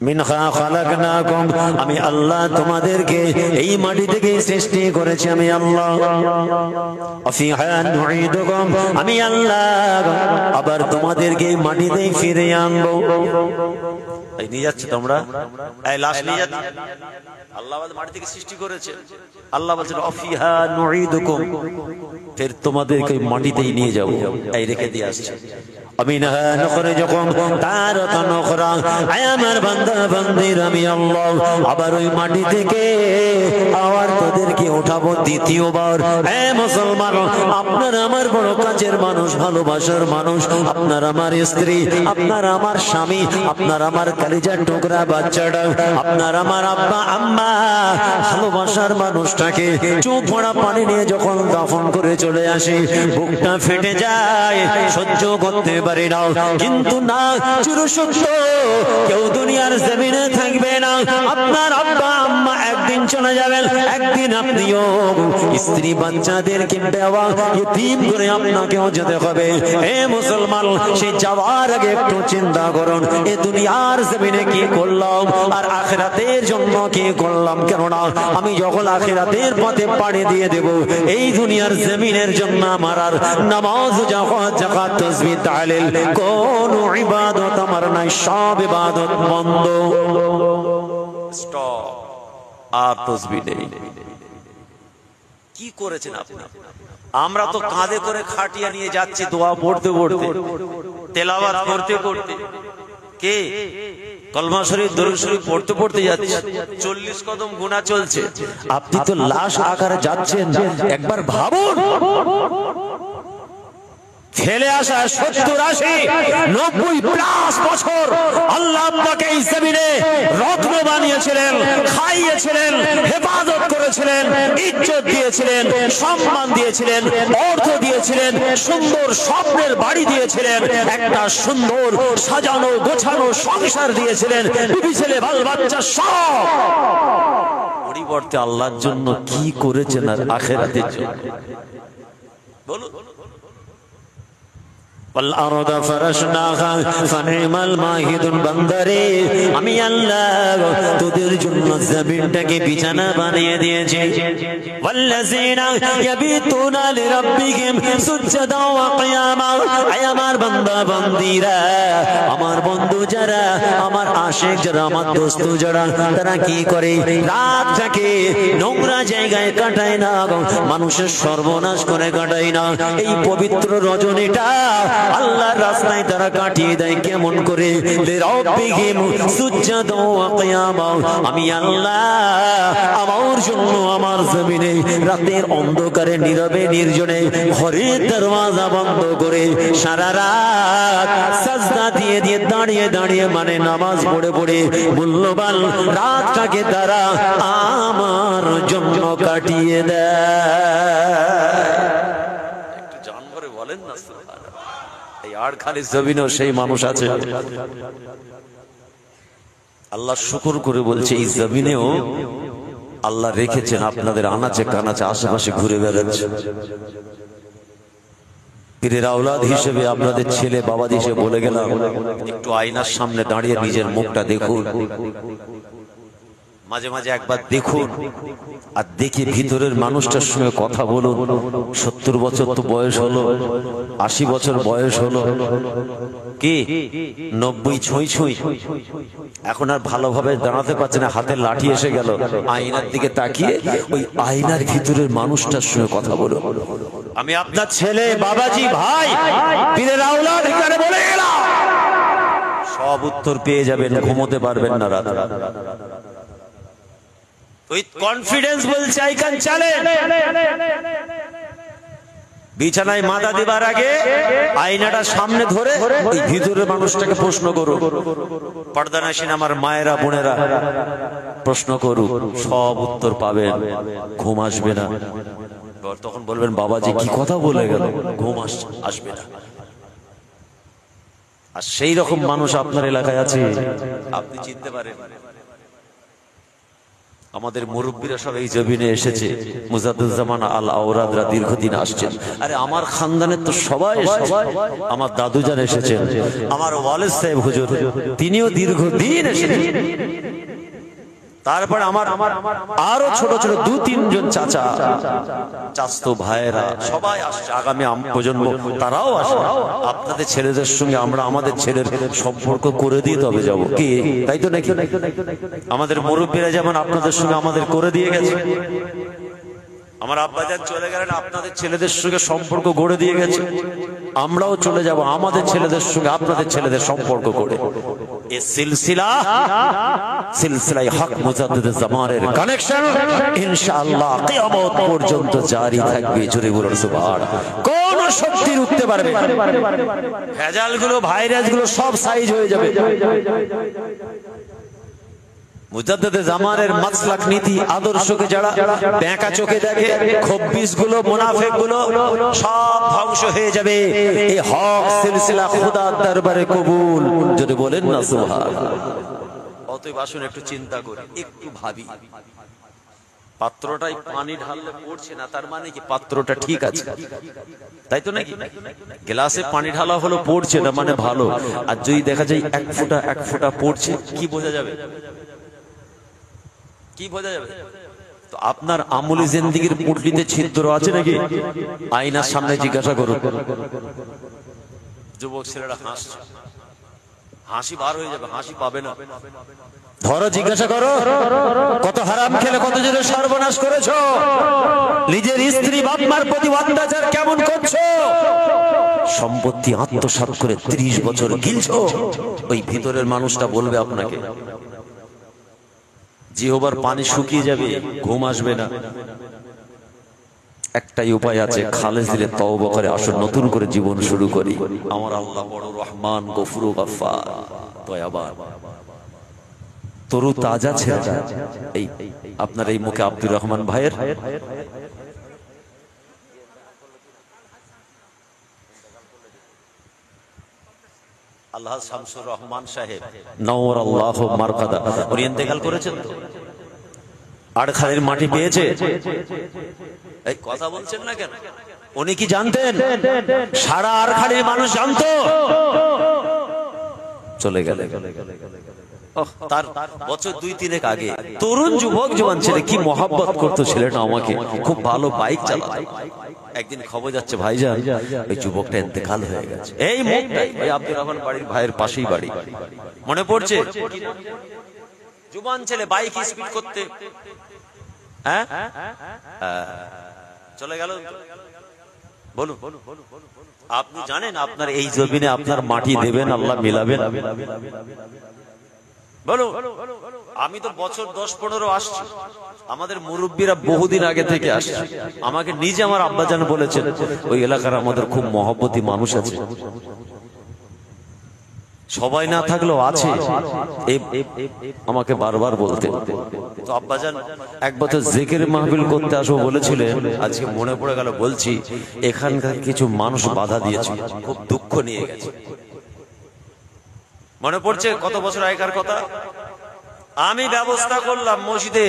মিনহা খালাকনাকুম, আমি আল্লাহ তোমাদেরকে এই মাটি থেকে সৃষ্টি করেছি আমি আল্লাহ। আফিহা নুঈদুকুম, আমি আল্লাহ আবার তোমাদেরকে এই মাটিতেই ফিরে আনবো। এই নিয়ে যাচ্ছে তোমরা, এই লাশ নিয়ে যাচ্ছে। আল্লাহ আমাদের মাটি থেকে সৃষ্টি করেছে, আল্লাহ বলছেন আফিহা নুঈদুকুম, ফের তোমাদেরকে মাটিতেই নিয়ে যাব। এই রেখে দিয়ে আসছে আমিনহা নুখরিজুকুম তারাতান উখরা, আয় আমার বান্দা বান্দীরা আমি আল্লাহ আবার ওই মাটি থেকে আবার তোদেরকে উঠাবো দ্বিতীয়বার। হে মুসলমান, আপনার আমার বড় কাছের মানুষ, ভালোবাসার মানুষ, আপনার আমার স্ত্রী, আপনার আমার স্বামী, আপনার আমার কলিজার টুকরা বাচ্চাটা, আপনার আমার আব্বা আম্মা, ভালোবাসার মানুষটাকে চোখ ভরা পানি নিয়ে যখন দাফন করে চলে আসে, বুকটা ফেটে যায়, সহ্য করতে পারি না। কিন্তু না, চিরসত্য কেউ দুনিয়ার জমিনে থাকবে না। আপনার আব্বা আম্মা একদিন চলে যাবেন, একদিন আপনিও স্ত্রী বাচ্চাদেরকে বেওয়া ইতিম করে আপনাকেও যেতে হবে। হে মুসলমান, সে যাওয়ার আগে একটু চিন্তা করুন, এ দুনিয়ার জমিনে কি করলাম আর আখিরাতের জন্য কি করলাম। কেননা আমি যখন আখিরাতের পথে পাড়ি দিয়ে দেব, এই দুনিয়ার জমিনের জন্য আমার আর নামাজ, যাকাত, তাসবিহ, তাহলিল কোন ইবাদত আমার নাই, সব ইবাদত বন্ধ। স্টপ, আর তাসবিহ নেই। কি করেছেন আপনি? আমরা তো কাঁধে করে খাটিয়া নিয়ে যাচ্ছি, দোয়া পড়তে পড়তে, তেলাওয়াত করতে করতে, কে কলমা শরীফ, দরুদ শরীফ পড়তে পড়তে যাচ্ছে, 40 কদম গুনাহ চলছে। আপনি তো লাশ আকারে যাচ্ছেন, একবার ভাবুন। ফেলে আসা 70, 80, 90+ বছর আল্লাহ আপনাকে এই জমিনে রত্ন বানিয়েছিলেন, খাইয়েছিলেন, হেফাজত করেছিলেন, ইজ্জত দিয়েছিলেন, সম্মান দিয়েছিলেন, অর্থ দিয়েছিলেন, সুন্দর স্বপ্নের বাড়ি দিয়েছিলেন, একটা সুন্দর সাজানো গোছানো সংসার দিয়েছিলেন, বিবি ছেলে বাল বাচ্চা সব। পরিবর্তে আল্লাহর জন্য কি করেছেন আর আখিরাতের জন্য বলুন। والأرض فرشناها فنعم الماهدون, বান্দারে আমি আল্লাহ তোদের জন্য জমিনটাকে বিছানা বানিয়ে দিয়েছি। ওয়াল্লাযিনা ইয়াবিতুনা লিরাব্বিহিম সুজদাও ওয়া কিয়ামা, আয় আমার বান্দা বান্দীরা, আমার বন্ধু যারা, আমার আশিক যারা, আমার দোস্ত যারা, তারা কি করে? রাতটাকে নোংরা জায়গায় কাটায় না, মানুষের সর্বনাশ করে কাটায় না। এই পবিত্র রজনীটা আল্লাহর রাস্তায় তারা কাটিয়ে দেয়। কেমন করে? লিরাব্বিহিম সুজদাও ওয়া কিয়ামা, আমি আল্লাহ আমার জন্য আমার জমিনে রাতের অন্ধকারে নীরবে নির্জনে ঘরের দরওয়াজা বন্ধ করে সারা রাত সাজদা দিয়ে দিয়ে দাঁড়িয়ে দাঁড়িয়ে মানে নামাজ পড়ে পড়ে মূল্যবান রাতটাকে তারা আমার জন্য কাটিয়ে দেয়। একটু জান করে বলেন না সুবহানাল্লাহ। এই আর খালি জমিনেও সেই মানুষ আছে। আল্লাহ শুকর করে বলছে, এই জমিনেও আল্লাহ রেখেছেন আপনাদের আনাচে কানাচে আশেপাশে ঘুরে বেড়াচ্ছে। পীরের আওলাদ হিসেবে আপনাদের ছেলে বাবা হিসেবে বলে গেলাম, একটু আয়নার সামনে দাঁড়িয়ে নিজের মুখটা দেখুন, মাঝে মাঝে একবার দেখুন, আর দেখে ভিতরের মানুষটার সঙ্গে কথা বলুন। 70 বছর তো বয়স হলো, 80 বছর বয়স হলো, কি 90 ছুঁই ছুঁই, এখন আর ভালোভাবে দাঁড়াতে পারছে না, হাতে লাঠি এসে গেল। আয়নার দিকে তাকিয়ে ওই আয়নার ভিতরের মানুষটার সঙ্গে কথা বলুন। আমি আপনার ছেলে, বাবাজি, ভাই, পীরের আওলাদ এখানে বলে গেলাম, সব উত্তর পেয়ে যাবেন, ঘুমোতে পারবেন না রাত। উইথ কনফিডেন্স বলছে আই ক্যান চ্যালেঞ্জ। বিছানায় মাথা দেবার আগে আয়নাটা সামনে ধরে ওই ভিতরের মানুষটাকে প্রশ্ন করো। পর্দানাশীন আমার মায়েরা বোনেরা প্রশ্ন করুক, সব উত্তর পাবেন, ঘুম আসবে না। তখন বলবেন, বাবাজি কি কথা বলে গেল, ঘুম আসবে না। আর সেই রকম মানুষ আপনার এলাকায় আছে, আপনি চিনতে পারেন। আমাদের মুরব্বীরা সব এই জমিনে এসেছে, মুজাদ্দুজ্জামান আল আওরাদরা দীর্ঘদিন আসছেন। আরে আমার খানদানের তো সবাই এসেছে, আমার দাদুজান এসেছেন, আমার ওয়ালিদ সাহেব হুজুর তিনিও দীর্ঘদিন এসেছেন। তারপরে আমার আরো ছোট ছোট 2-3 জন চাচা চাচতো ভাইয়েরা সবাই আসছে, আগামী প্রজন্ম তারাও আসবে। আপনাদের ছেলেদের সঙ্গে আমরা আমাদের ছেলের সম্পর্ক করে দিয়ে তবে যাবো কি, তাই তো নাকি? আমাদের মুরব্বীরা যেমন আপনাদের সঙ্গে আমাদের করে দিয়ে গেছে, আমার আব্বাজান চলে গেলেন, আপনাদের ছেলেদের সঙ্গে সম্পর্ক গড়ে দিয়ে গেছে, আমরাও চলে যাব আমাদের ছেলেদের সঙ্গে আপনাদের ছেলেদের সম্পর্ক করে। এই সিলসিলায়ে হক মুজাদ্দিদুজ জামানের কানেকশন ইনশাআল্লাহ কিয়ামত পর্যন্ত জারি থাকবে। জোরে বলুন সুবহানাল্লাহ। কোন শক্তি রুখতে পারবে? ভেজালগুলো ভাইরাসগুলো সব সাইজ হয়ে যাবে। মুজাদ্দিদে জামানের মাসলাক নীতি আদর্শকে যারা বেঁকা চোখে দেখে, খব্বিস গুলো মুনাফিক গুলো সব ধ্বংস হয়ে যাবে। এই হক সিলসিলা খোদার দরবারে কবুল। যদি বলেন না সুবহানাল্লাহ। অতএব আসুন একটু চিন্তা করি, একটু ভাবি। পাত্রটাই পানি ঢাললে পড়ছে না, তার মানে কি পাত্রটা ঠিক আছে, তাই তো নাকি? গ্লাসে পানি ঢালা হলো পড়ছে না মানে ভালো। আর যদি দেখা যায় এক ফোঁটা পড়ছে, কি বোঝা যাবে? কি বোঝা যাবে? তো আপনার আমলি জিন্দেগির পুটলিতে ছিদ্র আছে নাকি? আয়নার সামনে জিজ্ঞাসা করুন। যুবক ছেলেরা হাসছে, হাসি বার হয়ে যাবে, হাসি পাবে না। ধরো জিজ্ঞাসা করো, কত হারাম খেলে কত জনের সর্বনাশ করেছো, নিজের স্ত্রী বাপ মার প্রতি অত্যাচার কেমন করছো, সম্পত্তি আত্মসাৎ করে 30 বছর গিলছো। ওই ভিতরের মানুষটা বলবে আপনাকে, জিহবার পানি শুকিয়ে যাবে, ঘুম আসবে না। একটাই উপায় আছে, খালেস দিলে তওবা করে আসুন, নতুন করে জীবন শুরু করি। আমার আল্লাহ বড় রহমান, গফুর, গফফার, দয়াবান, তরু তাজা ছেলে। এই আপনার এই মুখে আব্দুর রহমান ভাইয়ের আল্লাহ শামসুর রহমান সাহেব নওয়ারাল্লাহু মারকাদা উনি ইন্তেকাল করেছেন তো, আড়খালির মাটি পেয়েছে। এই কথা বলছেন না কেন? উনি কি জানতেন? সারা আড়খালির মানুষ জানতো। চলে গেলে তার বছর 2-3 আগে তরুণ যুবক জওয়ান ছেলে কি মহব্বত করতো ছেলেটা আমাকে, খুব ভালো বাইক চালাতো। একদিন খবর যাচ্ছে ভাইজান ওই যুবকটা ইন্তেকাল হয়ে গেছে। এই মুখটাই ওই আব্দুর রহমান বাড়ির ভাইয়ের পাশেই বাড়ি। মনে পড়ছে? জওয়ান ছেলে বাইক স্পিড করতে, হ্যাঁ চলে গেল। বলুন, আপনি জানেন আপনার এই জমিনে আপনার মাটি দেবেন আল্লাহ মিলাবেন? বলো, আমি তো বছর 10-15 আসছি, আমাদের মুরব্বীরা বহুদিন আগে থেকে আসছে। আমাকে নিজে আমার আব্বাজান বলেছেন ওই এলাকার আমাদের খুব মহব্বতী মানুষ আছে, সবাই না থাকলেও আছে, আমাকে বারবার বলতে। তো আব্বাজান এক বছর জিকির মাহফিল করতে আসবো বলেছিলেন, আজকে মনে পড়ে গেল বলছি। এখানকার কিছু মানুষ বাধা দিয়েছে, খুব দুঃখ নিয়ে গেছে। মনে পড়ছে কত বছর আগেকার কথা? আমি ব্যবস্থা করলাম মসজিদে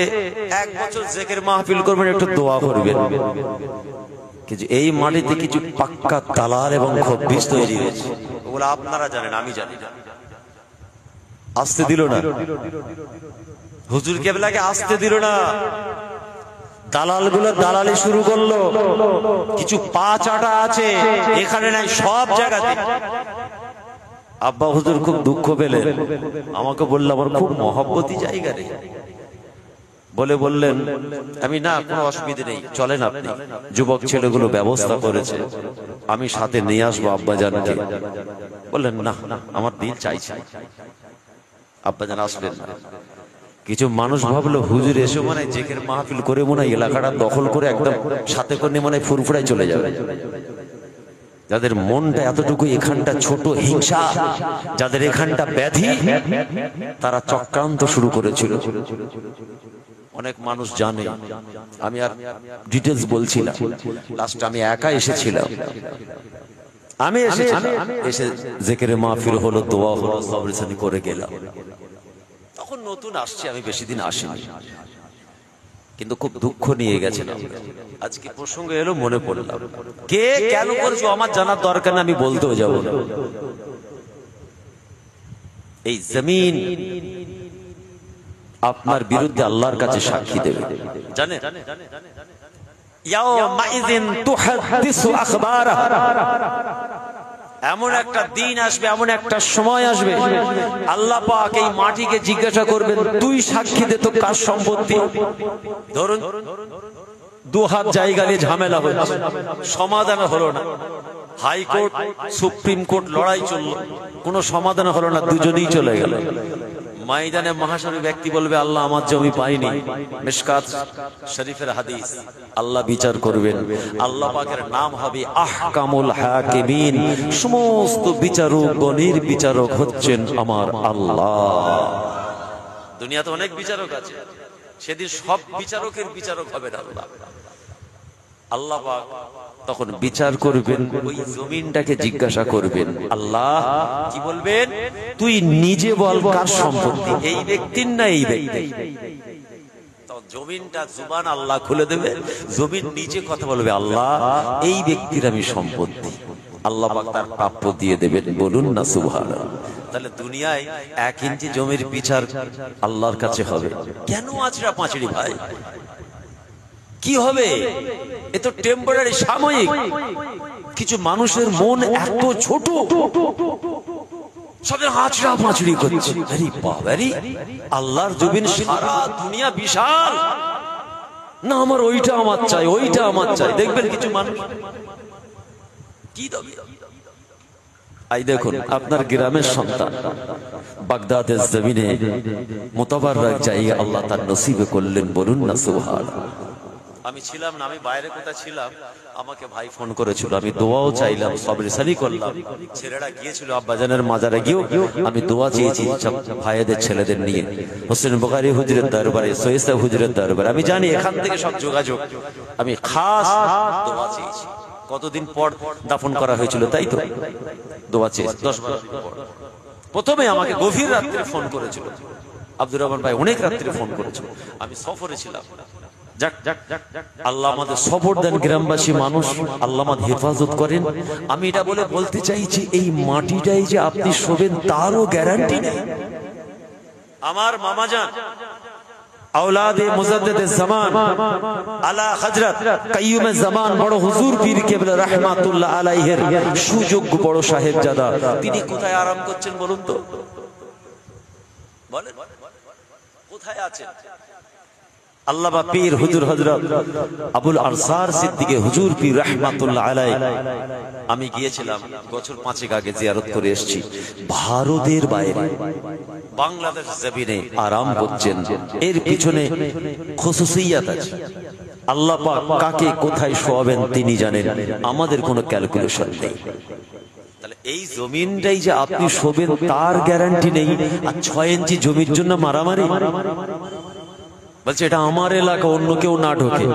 1 বছর জিকির মাহফিল করবেন, একটু দোয়া করবেন। কিন্তু এই মাটিতে কিছু পাক্কা দালাল এবং খব্বিস তৈরি হয়েছে, ওগুলো আপনারা জানেন, আমি জানি না। আসতে দিল না, হুজুর কেবলাকে আসতে দিল না। দালালগুলো দালালি শুরু করলো। কিছু পা চাটা আছে এখানে নাই, সব জায়গাতে। আব্বা হুজুর খুব দুঃখ পেলেন, আমাকে বলল আমার খুব মহব্বতী জায়গা রে, বললেন আমি না কোনো অসুবিধা নেই, চলেন আপনি। যুবক ছেলেগুলো ব্যবস্থা করেছে, আমি সাথে নিয়ে আসবো আব্বাজানকে। বললেন না আমার দিল চাইছে। আব্বাজান আসলেন না। কিছু মানুষ ভাবলো হুজুর এসে মনে হয় জিকির মাহফিল করে মনে হয় এলাকাটা দখল করে একদম সাথে করে মনে হয় ফুরফুরায় চলে যাবে। যাদের মনটা এতটুকু এখানটা ছোট হিংসা, যাদের এখানটা ব্যাধি, তারা চক্রান্ত শুরু করেছিল। অনেক মানুষ জানে, আমি আর ডিটেলস বলছি না। লাস্ট আমি একা এসেছিলাম, আমি এসে জিকিরে মাহফিল হলো, দোয়া হলো, সবরিসানি করে গেলাম। তখন নতুন আসছে, আমি বেশি দিন আসিনি। কিন্তু খুব দুঃখ নিয়ে গেছেন। আজকে প্রসঙ্গ এলো, মনে পড়লাম। কে কেন করেছো আমার জানার দরকার না, আমি বলতেও যাব না। এই জমিন আপনার বিরুদ্ধে আল্লাহর কাছে সাক্ষী দেবে, জানেন? ইয়াউমাইযিন তুহাদ্দিসু আখবারাহা, এমন একটা দিন আসবে, এমন একটা সময় আসবে, আল্লাহ পাক এই মাটিকে জিজ্ঞাসা করবেন, তুই সাক্ষী দে তো কার সম্পত্তি। ধরুন দু হাত জায়গা নিয়ে ঝামেলা হচ্ছে, সমাধান হলো না, হাইকোর্ট সুপ্রিম কোর্ট লড়াই চললো, কোনো সমাধান হলো না, দুজনেই চলে গেল। ময়দানে মহাশালী ব্যক্তি বলবে, আল্লাহ আমার জমি পাইনি। মিশকাত শরীফের হাদিস। আল্লাহ বিচার করবেন, আল্লাহ পাকের নাম হবে আহকামুল হাকিমিন, সমস্ত বিচারকগণের বিচারক হচ্ছেন আমার আল্লাহ। দুনিয়াতে অনেক বিচারক আছে, সেদিন সব বিচারকের বিচারক হবেন আল্লাহ। আল্লাহ পাক তখন বিচার করবেন, ওই জমিনটাকে জিজ্ঞাসা করবেন। আল্লাহ কি বলবেন? তুই নিজে বল কার সম্পত্তি, এই ব্যক্তির না এই ব্যক্তি? জমিনটা জুবান আল্লাহ খুলে দেবে, জমিন নিজে কথা বলবে, আল্লাহ এই ব্যক্তির আমি সম্পত্তি। আল্লাহ পাক তার প্রাপ্য দিয়ে দেবেন, বলুন না সুবহানাল্লাহ। তাহলে দুনিয়ায় 1 ইঞ্চি জমির বিচার আল্লাহর কাছে হবে। কেন আছড়া পাঁচড়ি ভাই? কি হবে? এ তো টেম্পোরারি, সাময়িক। কিছু মানুষের মন এত ছোট, সবে আছড়া পাঁচড়ি করছে। আরে বাবারি, আল্লাহর জমিন সারা দুনিয়া বিশাল, না আমার ওইটা আমার চাই, ওইটা আমার চাই। দেখবেন কিছু মানুষ কি দাবি। আই দেখুন, আপনার গ্রামের সন্তান বাগদাদের জমিনে মুতাবাররাক জায়গা আল্লাহ তার নসিবে করলেন, বলুন না সুবহানাল্লাহ। আমি ছিলাম না, আমি বাইরে কোথায় ছিলাম, আমাকে ভাই ফোন করেছিল, আমি দোয়াও চাইলাম, সবরেসালি করলাম। ছেলেরা গিয়েছিল আব্বাজানের মাজারে, গিয়েও আমি দোয়া চেয়েছি সব ভাইদের ছেলেদের নিয়ে। হোসেন বুখারী হুজুরের দরবারে, সৈয়দ হুজুরের দরবারে, আমি জানি এখান থেকে সব যোগাযোগ, আমি খাস দোয়া চেয়েছি। কতদিন পর দাফন করা হয়েছিল, তাই তো? দোয়া চেয়েছি 10-12 দিন পর। প্রথমে আমাকে গভীর রাত্রে ফোন করেছিল আব্দুর রহমান ভাই, অনেক রাত্রে ফোন করেছিল, আমি সফরে ছিলাম। আল্লাহ আমাদের সবর দেন, গ্রামবাসী মানুষ, আল্লাহ আমাদের হেফাজত করেন। আমি এটা বলতে চাইছি, এই মাটিটাই যে আপনি শোবেন তারও গ্যারান্টি নেই। আমার মামাজান আওলাদে মুজাদ্দিদে জামান আলা হযরত কাইয়ুমে জামান বড় হুজুর পীর কেবলা রাহমাতুল্লাহ আলাইহির সুযোগ্য বড় সাহেবজাদা, তিনি কোথায় আরাম করছেন বলুন তো? বলেন কোথায় আছেন? আল্লামা পীর হুজুর হযরত আবুল আরসার সিদ্দিকী হুজুর পীর রাহমাতুল্লাহ আলাইহি, আমি গিয়েছিলাম বছর 5 আগে, জিয়ারত করে এসেছি। ভারতের বাইরে বাংলাদেশ জমিনে আরাম করছেন, এর পিছনে খুসুসিয়াত আছে। আল্লাহ পাক কাকে কোথায় শোয়াবেন তিনি জানেন, আমাদের কোনো ক্যালকুলেশন নেই। তাহলে এই জমিনটাই যে আপনি শোবেন তার গ্যারান্টি নেই, আর 6 ইঞ্চি জমির জন্য মারামারি। বলছে এটা আমার এলাকা, অন্য কেউ না ঢোকে।